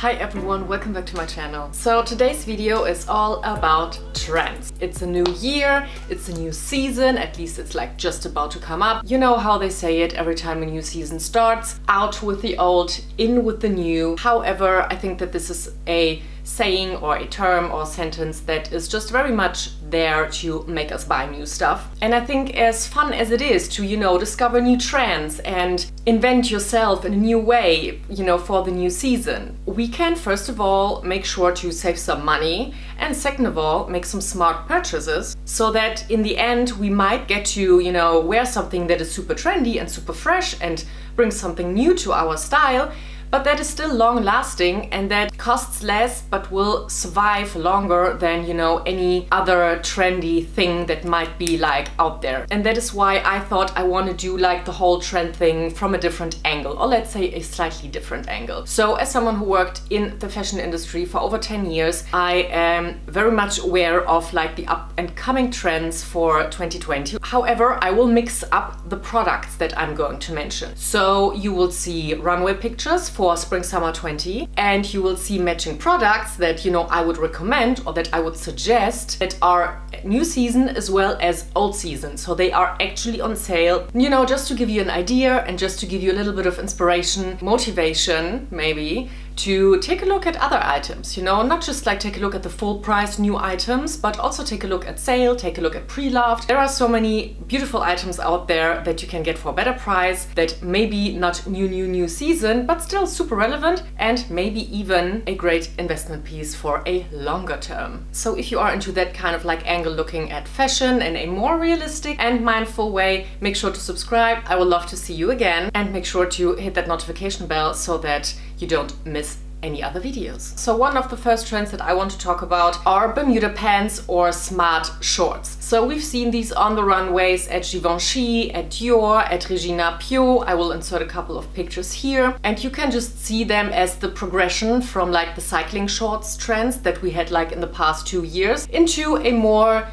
Hi everyone, welcome back to my channel. So today's video is all about trends. It's a new year, it's a new season, at least it's like just about to come up. You know how they say it every time a new season starts, out with the old, in with the new. However, I think that this is a saying or a term or sentence that is just very much there to make us buy new stuff. And I think as fun as it is to, discover new trends and invent yourself in a new way, for the new season, we can first of all make sure to save some money, and second of all make some smart purchases so that in the end we might get to, wear something that is super trendy and super fresh and bring something new to our style, but that is still long lasting and that costs less but will survive longer than, any other trendy thing that might be like out there. And that is why I thought I want to do like the whole trend thing from a different angle, or let's say a slightly different angle. So as someone who worked in the fashion industry for over 10 years, I am very much aware of like the up and coming trends for 2020. However, I will mix up the products that I'm going to mention. So you will see runway pictures for spring summer 20, and you will see matching products that I would recommend or that I would suggest that are new season as well as old season, so they are actually on sale, just to give you an idea and just to give you a little bit of inspiration, motivation maybe, to take a look at other items, not just like take a look at the full price new items, but also take a look at sale, take a look at pre-loved. There are so many beautiful items out there that you can get for a better price that maybe not new season, but still super relevant and maybe even a great investment piece for a longer term. So if you are into that kind of like angle looking at fashion in a more realistic and mindful way, make sure to subscribe. I would love to see you again, and make sure to hit that notification bell so that you don't miss any other videos. So one of the first trends that I want to talk about are Bermuda pants or smart shorts. So we've seen these on the runways at Givenchy, at Dior, at Regina Pio. I will insert a couple of pictures here, and you can just see them as the progression from like the cycling shorts trends that we had like in the past 2 years into a more,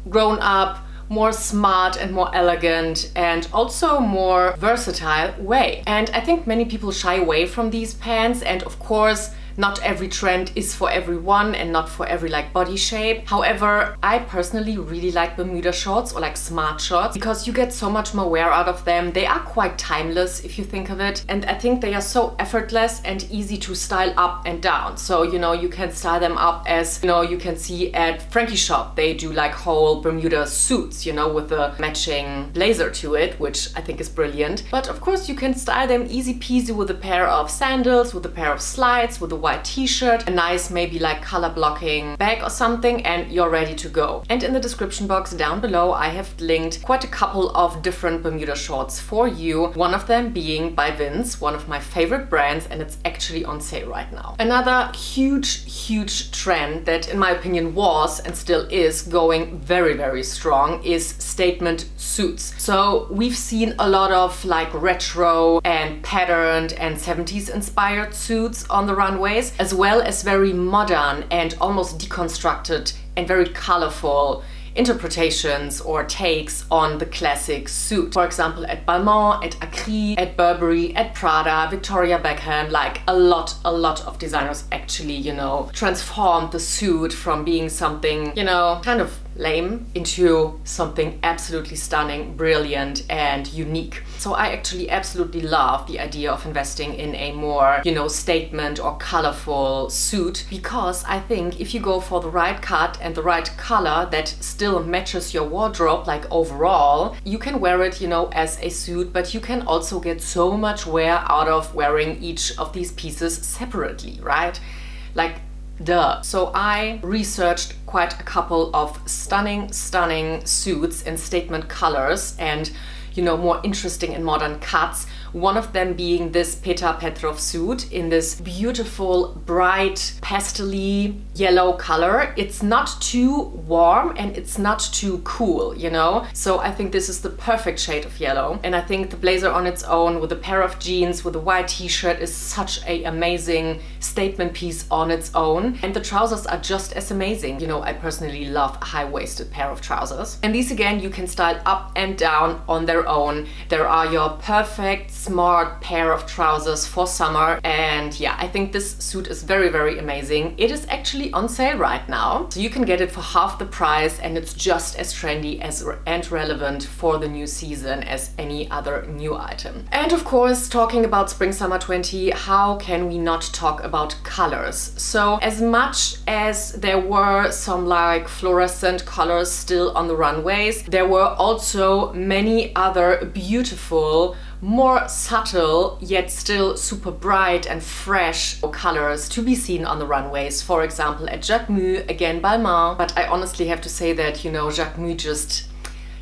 grown up, more smart and more elegant and also more versatile way. And I think many people shy away from these pants, and of course not every trend is for everyone and not for every like body shape. However, I personally really like Bermuda shorts or like smart shorts because you get so much more wear out of them. They are quite timeless if you think of it, and I think they are so effortless and easy to style up and down. So you can style them up as you can see at Frankie shop. They do like whole Bermuda suits, with a matching blazer to it, which I think is brilliant. But of course you can style them easy peasy with a pair of sandals, with a pair of slides, with a white t-shirt, a nice maybe like color blocking bag or something, and you're ready to go. And in the description box down below I have linked quite a couple of different Bermuda shorts for you, one of them being by Vince, one of my favorite brands, and it's actually on sale right now. Another huge trend that in my opinion was and still is going very strong is statement suits. So we've seen a lot of like retro and patterned and 70s inspired suits on the runways, as well as very modern and almost deconstructed and very colorful interpretations or takes on the classic suit. For example, at Balmain, at Acry, at Burberry, at Prada, Victoria Beckham, like a lot of designers actually, transformed the suit from being something, kind of lame into something absolutely stunning, brilliant and unique. So I actually absolutely love the idea of investing in a more, statement or colorful suit, because I think if you go for the right cut and the right color that still matches your wardrobe, like overall, you can wear it, as a suit, but you can also get so much wear out of wearing each of these pieces separately, right? Like, duh. So I researched quite a couple of stunning suits in statement colors and more interesting and modern cuts. One of them being this Peter Petrov suit in this beautiful, bright, pastel-y yellow color. It's not too warm and it's not too cool, So I think this is the perfect shade of yellow. And I think the blazer on its own with a pair of jeans with a white t-shirt is such an amazing statement piece on its own. And the trousers are just as amazing. I personally love a high-waisted pair of trousers. And these again, you can style up and down on their own. There are your perfect smart pair of trousers for summer. And yeah, I think this suit is very, very amazing. It is actually on sale right now, so you can get it for half the price, and it's just as trendy and relevant for the new season as any other new item. And of course, talking about spring summer 20, how can we not talk about colors? So as much as there were some like fluorescent colors still on the runways, there were also many other beautiful, more subtle yet still super bright and fresh colors to be seen on the runways. For example, at Jacquemus, again Balmain. But I honestly have to say that, you know, Jacquemus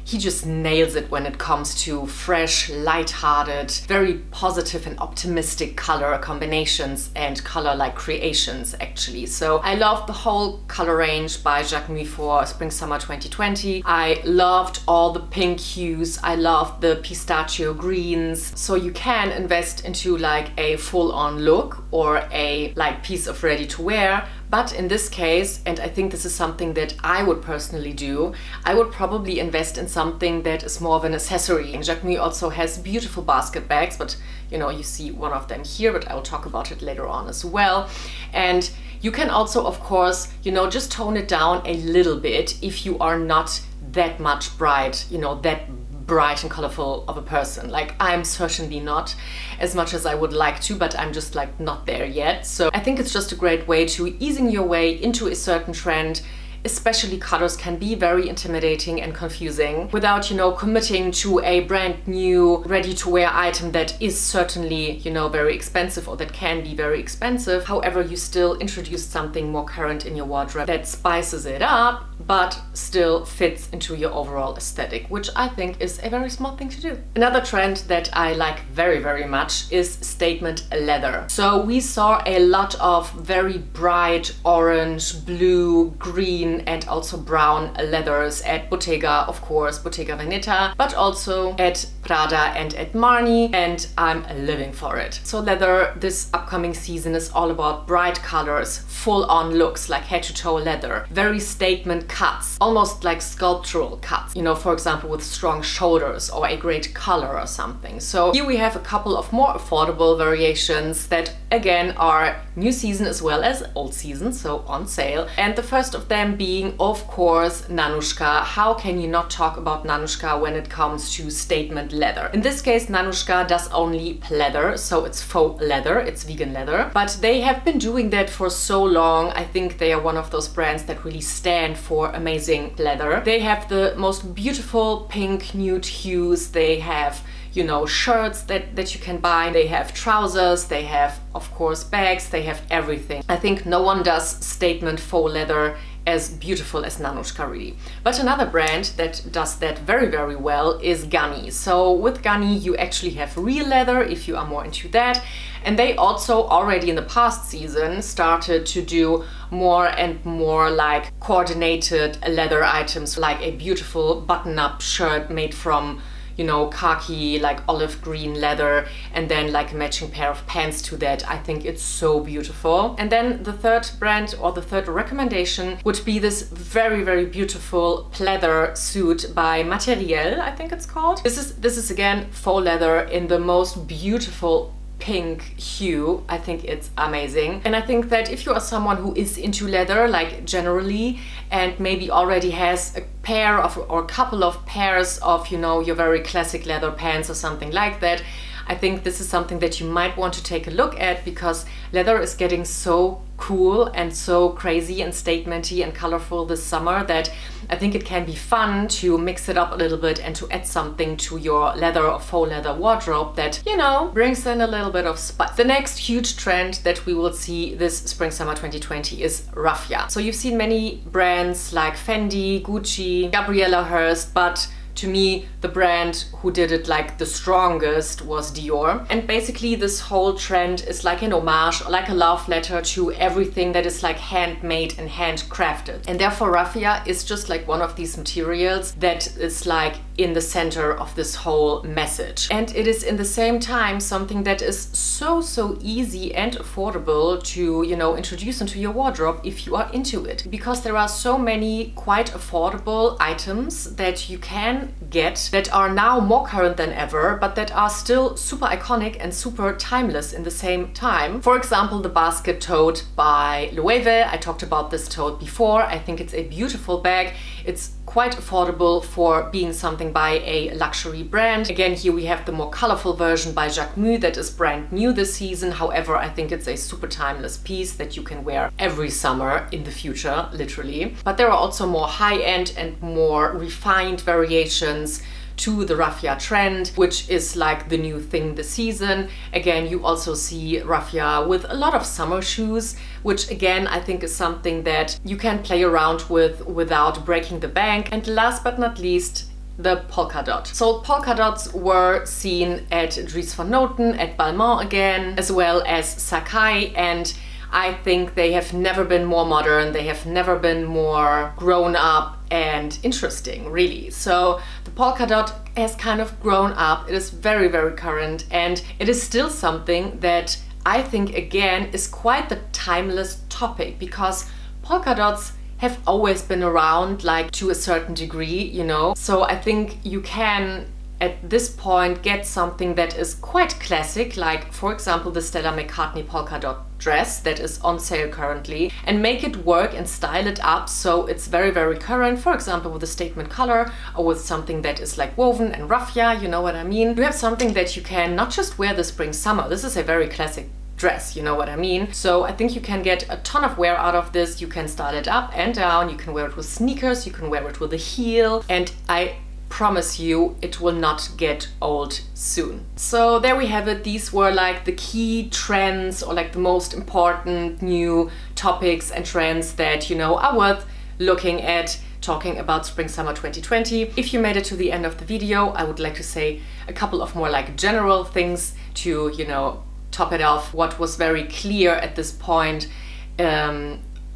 he just nails it when it comes to fresh, light-hearted, very positive and optimistic color combinations and color-like creations, actually. So I love the whole color range by Jacquemus for spring-summer 2020. I loved all the pink hues. I loved the pistachio greens. So you can invest into like a full-on look or a like piece of ready-to-wear. But in this case, and I think this is something that I would personally do, I would probably invest in something that is more of an accessory. And Jacquemus also has beautiful basket bags, but you know, you see one of them here, but I will talk about it later on as well. And you can also, of course, you know, just tone it down a little bit if you are not that much bright, you know, that bright and colorful of a person. Like, I'm certainly not, as much as I would like to, but I'm just like not there yet. So I think it's just a great way to easing your way into a certain trend. Especially colors can be very intimidating and confusing without, you know, committing to a brand new ready-to-wear item that is certainly, you know, very expensive, or that can be very expensive. However, you still introduce something more current in your wardrobe that spices it up but still fits into your overall aesthetic, which I think is a very smart thing to do. Another trend that I like very, very much is statement leather. So we saw a lot of very bright orange, blue, green and also brown leathers at Bottega, of course, Bottega Veneta, but also at Prada and at Marni, and I'm living for it. So leather this upcoming season is all about bright colors, full-on looks like head-to-toe leather, very statement cuts, almost like sculptural cuts, you know, for example, with strong shoulders or a great color or something. So here we have a couple of more affordable variations that again are new season as well as old season, so on sale. And the first of them being, of course, Nanushka. How can you not talk about Nanushka when it comes to statement leather? In this case, Nanushka does only pleather, so it's faux leather, it's vegan leather, but they have been doing that for so long. I think they are one of those brands that really stand for amazing leather. They have the most beautiful pink nude hues. They have, you know, shirts that you can buy. They have trousers, they have, of course, bags, they have everything. I think no one does statement faux leather as beautiful as Nanushka, really. But another brand that does that very, very well is Ganni. So with Ganni, you actually have real leather if you are more into that. And they also already in the past season started to do more and more like coordinated leather items, like a beautiful button-up shirt made from, you know, khaki, like olive green leather, and then like a matching pair of pants to that. I think it's so beautiful. And then the third brand, or the third recommendation, would be this very, very beautiful pleather suit by Materiel, I think it's called. This is again faux leather in the most beautiful pink hue. I think it's amazing. And I think that if you are someone who is into leather, like generally, and maybe already has a pair of or a couple of pairs of, you know, your very classic leather pants or something like that, I think this is something that you might want to take a look at, because leather is getting so cool and so crazy and statementy and colorful this summer that I think it can be fun to mix it up a little bit and to add something to your leather or faux leather wardrobe that, you know, brings in a little bit of spice. The next huge trend that we will see this spring summer 2020 is Raffia. So you've seen many brands like Fendi, Gucci, Gabriela Hearst, but to me, the brand who did it like the strongest was Dior. And basically this whole trend is like an homage, like a love letter to everything that is like handmade and handcrafted. And therefore Raffia is just like one of these materials that is like in the center of this whole message. And it is in the same time something that is so easy and affordable to, you know, introduce into your wardrobe if you are into it. Because there are so many quite affordable items that you can get that are now more current than ever, but that are still super iconic and super timeless in the same time. For example, the basket tote by Loewe. I talked about this tote before. I think it's a beautiful bag. It's quite affordable for being something by a luxury brand. Again, here we have the more colorful version by Jacquemus that is brand new this season. However, I think it's a super timeless piece that you can wear every summer in the future, literally. But there are also more high-end and more refined variations to the Raffia trend, which is like the new thing this season. Again, you also see Raffia with a lot of summer shoes, which again, I think is something that you can play around with without breaking the bank. And last but not least, the polka dot. So polka dots were seen at Dries Van Noten, at Balmain again, as well as Sacai, and I think they have never been more modern, they have never been more grown up and interesting, really. So the polka dot has kind of grown up, it is very current, and it is still something that I think again is quite the timeless topic, because polka dots have always been around, like to a certain degree, you know. So I think you can at this point get something that is quite classic, like for example the Stella McCartney polka dot dress that is on sale currently, and make it work and style it up so it's very current, for example with a statement color or with something that is like woven and raffia, you know what I mean. You have something that you can not just wear the spring summer, this is a very classic dress, you know what I mean. So I think you can get a ton of wear out of this. You can style it up and down, you can wear it with sneakers, you can wear it with a heel, and I promise you it will not get old soon. So there we have it. These were like the key trends, or like the most important new topics and trends that, you know, are worth looking at talking about spring summer 2020. If you made it to the end of the video, I would like to say a couple of more like general things to, you know, top it off. What was very clear at this point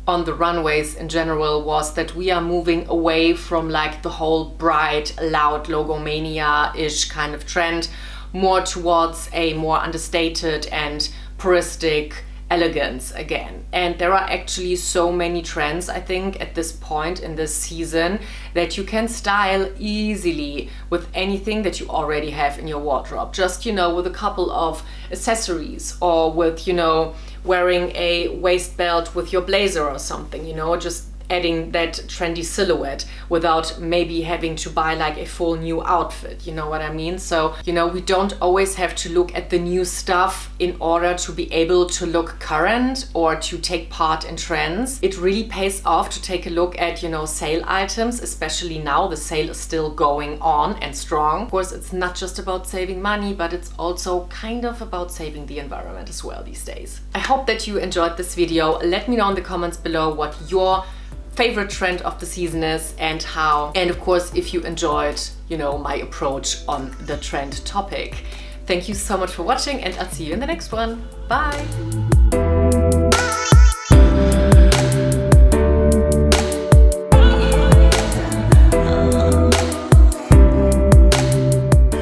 on the runways in general was that we are moving away from like the whole bright, loud logomania-ish kind of trend, more towards a more understated and puristic elegance again. And there are actually so many trends, I think, at this point in this season that you can style easily with anything that you already have in your wardrobe. Just, you know, with a couple of accessories, or with, you know, wearing a waist belt with your blazer or something, you know, just adding that trendy silhouette without maybe having to buy like a full new outfit, you know what I mean? So, you know, we don't always have to look at the new stuff in order to be able to look current or to take part in trends. It really pays off to take a look at, you know, sale items, especially now the sale is still going on and strong. Of course, it's not just about saving money, but it's also kind of about saving the environment as well these days. I hope that you enjoyed this video. Let me know in the comments below what your favorite trend of the season is and how, and of course if you enjoyed, you know, my approach on the trend topic. Thank you so much for watching, and I'll see you in the next one. Bye!